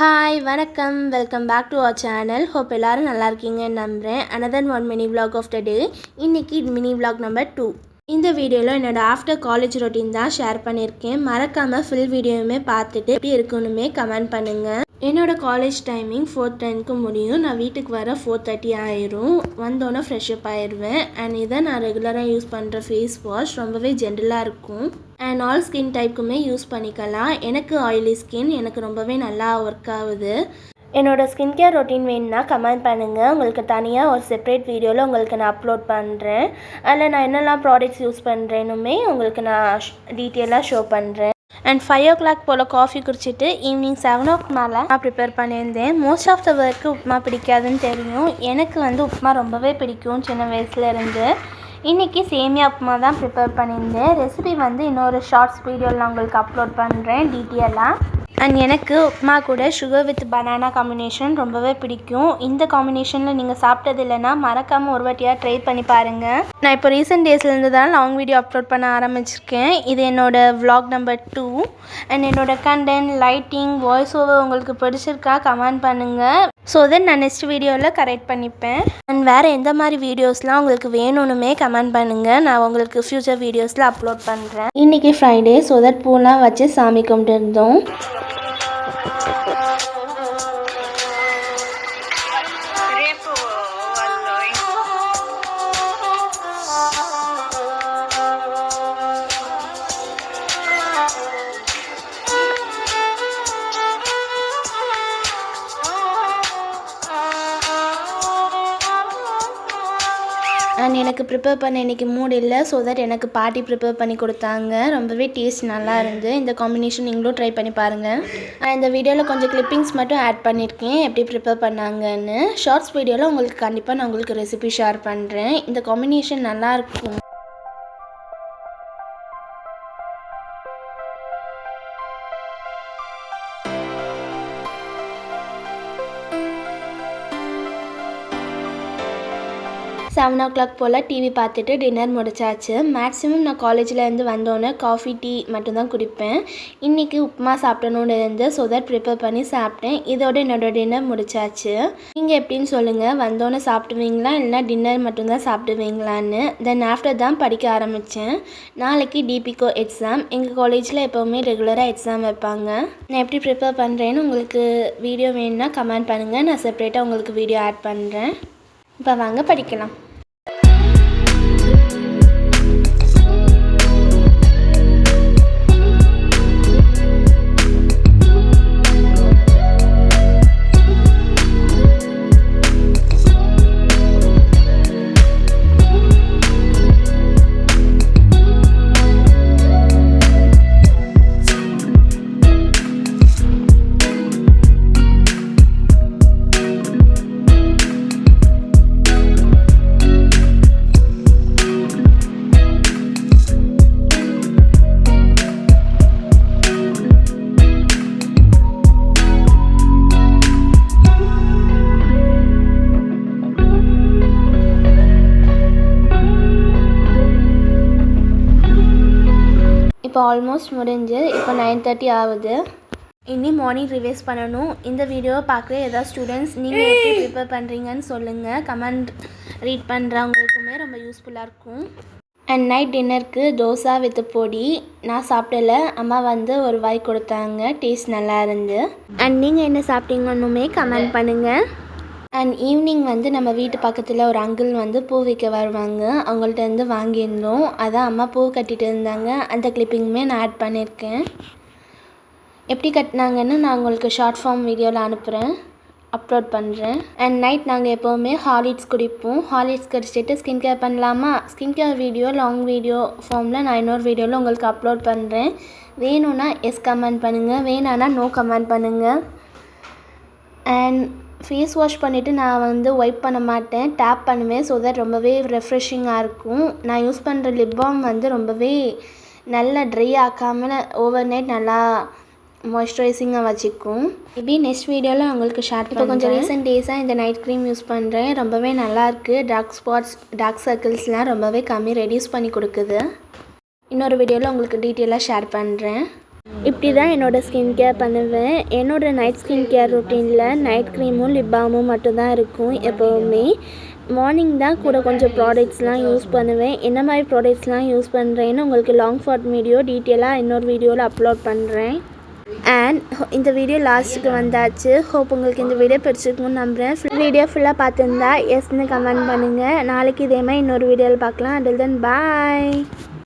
Hi, வணக்கம். Welcome back to our channel. Hope எல்லாரும் நல்லா இருக்கீங்கன்னு நம்புறேன். Another one mini vlog of the day. இன்னைக்கு mini vlog number 2. இந்த வீடியோவில் என்னோட ஆஃப்டர் காலேஜ் ரொட்டீன் தான் ஷேர் பண்ணியிருக்கேன். மறக்காமல் ஃபுல் வீடியோவுமே பார்த்துட்டு எப்படி இருக்குன்னுமே கமெண்ட் பண்ணுங்கள். என்னோட காலேஜ் டைமிங் 4:10க்கு முடியும். நான் வீட்டுக்கு வர 4:30 ஆயிரும். வந்தோன்னே ஃப்ரெஷ்அப் ஆயிடுவேன். அண்ட் இதை நான் ரெகுலராக யூஸ் பண்ணுற ஃபேஸ் வாஷ் ரொம்பவே ஜென்ரலாக இருக்கும். அண்ட் ஆல் ஸ்கின் டைப்புக்குமே யூஸ் பண்ணிக்கலாம். எனக்கு ஆயிலி ஸ்கின் எனக்கு ரொம்பவே நல்லா ஒர்க் ஆகுது. என்னோடய ஸ்கின் கேர் ரொட்டீன் வேணும்னா கமெண்ட் பண்ணுங்கள். உங்களுக்கு தனியாக ஒரு செப்பரேட் வீடியோவில் உங்களுக்கு நான் அப்லோட் பண்ணுறேன். அதில் நான் என்னெல்லாம் ப்ராடக்ட்ஸ் யூஸ் பண்ணுறேன்னுமே உங்களுக்கு நான் டீட்டெயிலாக ஷோ பண்ணுறேன். அண்ட் 5 o'clock போல் காஃபி குடிச்சிட்டு ஈவினிங் 7 o'clock மேலே நான் ப்ரிப்பேர் பண்ணியிருந்தேன். Most of the work upma பிடிக்காதுன்னு தெரியும். எனக்கு உப்புமா ரொம்பவே பிடிக்கும் சின்ன வயசுலேருந்து. இன்றைக்கி சேமியா உப்புமா தான் ப்ரிப்பேர் பண்ணியிருந்தேன். ரெசிபி இன்னொரு ஷார்ட்ஸ் வீடியோவில் நான் உங்களுக்கு அப்லோட் பண்ணுறேன் டீட்டெயிலாக. அண்ட் எனக்கு உப்புமா கூட சுகர் வித் பனானா காம்பினேஷன் ரொம்பவே பிடிக்கும். இந்த காம்பினேஷனில் நீங்கள் சாப்பிட்டது இல்லைன்னா மறக்காமல் ஒரு வாட்டியாக ட்ரை பண்ணி பாருங்கள். நான் இப்போ ரீசெண்ட் டேஸ்லேருந்து தான் லாங் வீடியோ அப்லோட் பண்ண ஆரம்பிச்சிருக்கேன். இது என்னோடய vlog number 2. அண்ட் என்னோடய கண்டென்ட், லைட்டிங், வாய்ஸ் ஓவர் உங்களுக்கு பிடிச்சிருக்கா கமெண்ட் பண்ணுங்கள். ஸோ தென் நான் நெக்ஸ்ட் வீடியோவில் கரெக்ட் பண்ணிப்பேன். அண்ட் வேறு எந்த மாதிரி வீடியோஸ்லாம் உங்களுக்கு வேணும்னுமே கமெண்ட் பண்ணுங்கள். நான் உங்களுக்கு ஃப்யூச்சர் வீடியோஸில் அப்லோட் பண்ணுறேன். இன்றைக்கி ஃப்ரைடே, ஸோ தட் பூலாம் வச்சு சாமி கும்பிட்டுருந்தோம். அண்ட் எனக்கு ப்ரிப்பேர் பண்ண இன்றைக்கி மூட் இல்லை. ஸோ தட் எனக்கு பாட்டி ப்ரிப்பேர் பண்ணி கொடுத்தாங்க. ரொம்பவே டேஸ்ட் நல்லா இருந்து. இந்த காம்பினேஷன் நீங்களும் ட்ரை பண்ணி பாருங்கள். இந்த வீடியோவில் கொஞ்சம் கிளிப்பிங்ஸ் மட்டும் ஆட் பண்ணியிருக்கேன் எப்படி ப்ரிப்பேர் பண்ணாங்கன்னு. ஷார்ட்ஸ் வீடியோவில் உங்களுக்கு கண்டிப்பாக நான் உங்களுக்கு ரெசிபி ஷேர் பண்ணுறேன். இந்த காம்பினேஷன் நல்லாயிருக்கும். 7 o'clock போல் டிவி பார்த்துட்டு டின்னர் முடிச்சாச்சு. மேக்ஸிமம் நான் காலேஜில் வந்தோன்னே காஃபி, டீ மட்டும்தான் குடிப்பேன். இன்றைக்கி உப்புமா சாப்பிடணுன்னு இருந்து ஸோ தட் ப்ரிப்பேர் பண்ணி சாப்பிட்டேன். இதோட என்னோடய டின்னர் முடிச்சாச்சு. நீங்கள் எப்படின்னு சொல்லுங்கள், வந்தோன்னே சாப்பிடுவீங்களா இல்லைனா டின்னர் மட்டும்தான் சாப்பிடுவீங்களான்னு. தென் ஆஃப்டர் தான் படிக்க ஆரம்பித்தேன். நாளைக்கு டிபிகோ எக்ஸாம். எங்கள் காலேஜில் எப்போவுமே ரெகுலராக எக்ஸாம் வைப்பாங்க. நான் எப்படி ப்ரிப்பேர் பண்ணுறேன்னு உங்களுக்கு வீடியோ வேணும்னா கமெண்ட் பண்ணுங்கள். நான் செப்பரேட்டாக உங்களுக்கு வீடியோ ஆட் பண்ணுறேன். இப்போ வாங்க படிக்கலாம். இப்போ ஆல்மோஸ்ட் முடிஞ்சு இப்போ 9:30 ஆகுது. இனி மார்னிங் ரிவைஸ் பண்ணணும். இந்த வீடியோவை பார்க்குற ஏதாவது ஸ்டூடெண்ட்ஸ் நீங்கள் எப்படி ப்ரிப்பேர் பண்ணுறீங்கன்னு சொல்லுங்கள். கமெண்ட் ரீட் பண்ணுறவங்களுக்குமே ரொம்ப யூஸ்ஃபுல்லாக இருக்கும். அண்ட் நைட் டின்னருக்கு தோசை வித் பொடி நான் சாப்பிடல. அம்மா ஒரு வாய் கொடுத்தாங்க. டேஸ்ட் நல்லா இருந்து. அண்ட் நீங்கள் என்ன சாப்பிட்டீங்கன்னுமே கமெண்ட் பண்ணுங்கள். அண்ட் ஈவினிங் நம்ம வீட்டு பக்கத்தில் ஒரு அங்கிள் பூ வைக்க வருவாங்க. அவங்கள்ட்ட வாங்கியிருந்தோம். அதான் அம்மா பூ கட்டிகிட்டு இருந்தாங்க. அந்த கிளிப்பிங்குமே நான் ஆட் பண்ணியிருக்கேன். எப்படி கட்டினாங்கன்னு நான் உங்களுக்கு ஷார்ட் ஃபார்ம் வீடியோவில் அனுப்புகிறேன், அப்லோட் பண்ணுறேன். அண்ட் நைட் நாங்கள் எப்போவுமே ஹார்லிக்ஸ் குடிப்போம். ஹார்லிக்ஸ் குடிச்சிட்டு ஸ்கின் கேர் பண்ணலாமா. Skin care video long video ஃபார்மில் நான் இன்னொரு வீடியோவில் உங்களுக்கு அப்லோட் பண்ணுறேன். வேணும்னா எஸ் கமெண்ட் பண்ணுங்கள், வேணான்னா நோ கமெண்ட் பண்ணுங்கள். அண்ட் ஃபேஸ் வாஷ் பண்ணிவிட்டு நான் ஒயிப் பண்ண மாட்டேன், டேப் பண்ணுவேன். ஸோ தட் ரொம்பவே ரெஃப்ரெஷிங்காக இருக்கும். நான் யூஸ் பண்ணுற லிப் பாம் ரொம்பவே நல்லா ட்ரை ஆக்காமல் ஓவர் நைட் நல்லா மாய்ஸ்சரைசிங்காக வச்சுக்கும். மேபி நெக்ஸ்ட் வீடியோவில் உங்களுக்கு ஷேர் பண்ணுறேன். இப்போ கொஞ்சம் ரீசெண்ட் டேஸாக இந்த நைட் க்ரீம் யூஸ் பண்ணுறேன். ரொம்பவே நல்லாயிருக்கு. டார்க் ஸ்பாட்ஸ், டார்க் சர்க்கிள்ஸ்லாம் ரொம்பவே கம்மி ரெடியூஸ் பண்ணி கொடுக்குது. இன்னொரு வீடியோவில் உங்களுக்கு டீட்டெயிலாக ஷேர் பண்ணுறேன். இப்படி தான் என்னோடய ஸ்கின் கேர் பண்ணுவேன். என்னோடய நைட் ஸ்கின் கேர் ரொட்டீனில் நைட் க்ரீமும் லிப் பாமும் மட்டும்தான் இருக்கும் எப்போவுமே. மார்னிங் தான் கூட கொஞ்சம் ப்ராடக்ட்ஸ்லாம் யூஸ் பண்ணுவேன். என்ன மாதிரி ப்ராடக்ட்ஸ்லாம் யூஸ் பண்ணுறேன்னு உங்களுக்கு லாங் ஃபார்ம் வீடியோ டீட்டெயிலாக இன்னொரு வீடியோவில் அப்லோட் பண்ணுறேன். அண்ட் இந்த வீடியோ லாஸ்ட்டுக்கு வந்தாச்சு. ஹோப் உங்களுக்கு இந்த வீடியோ பிடிச்சிருக்குன்னு நம்புகிறேன். வீடியோ ஃபுல்லாக பார்த்துருந்தா எஸ்ன்னு கமெண்ட் பண்ணுங்கள். நாளைக்கு இதே மாதிரி இன்னொரு வீடியோவில் பார்க்கலாம். அண்டில் தென் பாய்.